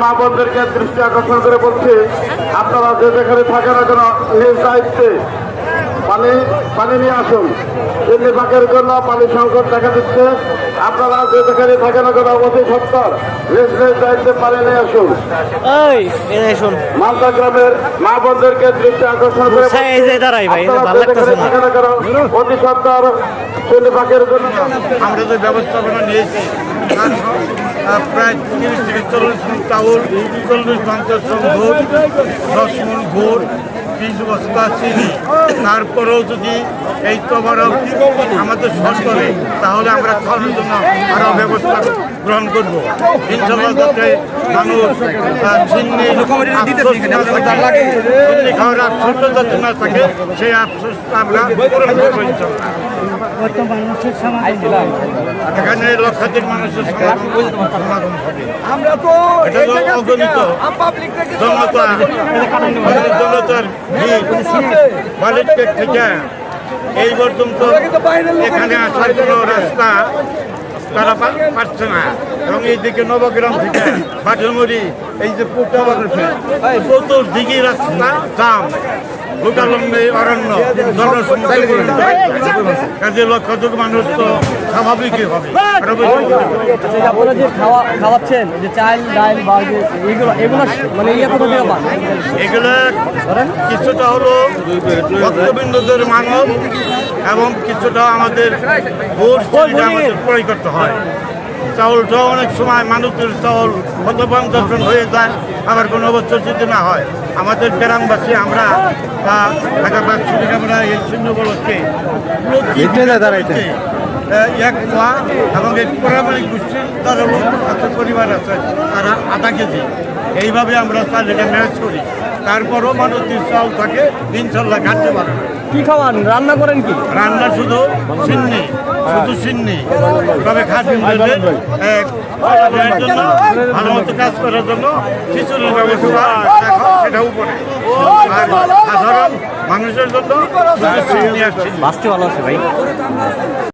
মা বোনদেরকে দৃষ্টি আকর্ষণ করে বলছি, আপনারা যে যেখানে থাকেন না কেন নিজ দায়িত্বে পানি নিয়ে আসুন। দিল্লি পাকের জন্য পানি সংকট দেখা দিচ্ছে। আপনারা যে যেখানে থাকেন না কেন অতি সত্তর নিজ নিজ দায়িত্বে পানি নিয়ে আসুন। মালদা গ্রামের মা বোনদেরকে দৃষ্টি আকর্ষণ করে অতি সত্তর দিল্লি পাকের জন্য আমরা যে ব্যবস্থাপনা নিয়েছি প্রায় 30 থেকে 40 মণ চাউল, 40-50 মণ দুধ, 10 মণ গুড়, 20 বস্তা চিনি। তারপরেও যদি এই তবরও আমাদের শর্ট করে তাহলে আমরা খাওয়ানোর জন্য আরও ব্যবস্থা গ্রহণ করব। ইনশাল্লাহ যাতে মানুষ চিনি খাওয়ার আফসোস যাতে না থাকে সেই আফসোসটা আমরা পূরণ করবো ইনশাল্লাহ। এখানে লক্ষাধিক মানুষের সমাগম হবে। এটা অগণিত জনতার বালিরটেক থেকে এই পর্যন্ত এখানে আসার কোনো রাস্তা তারা পাচ্ছে না। এবং এইদিকে নবগ্রাম থেকে বাটুলমুড়ি এই যে প্রচুর দিকে রাস্তা জাম, গোটালম্বে অরণ্য, কাজে লক্ষাধিক মানুষ তো স্বাভাবিকই হবে। আপনারা যে খাওয়াচ্ছেন যে চাল ডাল এগুলো মানে এগুলো কিছুটা হলো ভক্তবৃন্দদের মানব এবং কিছুটা আমাদের ভোট আমাদের ক্রয় করতে হয়। চাউলটাও অনেক সময় মানুষের চাউল 50 হয়ে যায়, আবার কোনো বছর যদি না হয়। আমাদের গ্রামবাসী আমরা আমরা এই শূন্য বলকে এক পোয়া এবং এই পারিবারিক গোষ্ঠীর যারা লোক পরিবার আছে তারা আধা কেজি এইভাবে আমরা চালটা ম্যানেজ করি। তারপরও মানুষের চাউল থাকে ইনশাল্লাহ ঘাটতে পারে। কি খাওয়ান, রান্না করেন কি? রান্না শুধু সিন্নি তবে খাদ্যের জন্য ভালো মতো কাজ করার জন্য খিচুড়ির ব্যবস্থা সেটা উপরে, আর সাধারণ মানুষের জন্য সিন্নি আসছে। বাঁচতে ভালো আছে ভাই।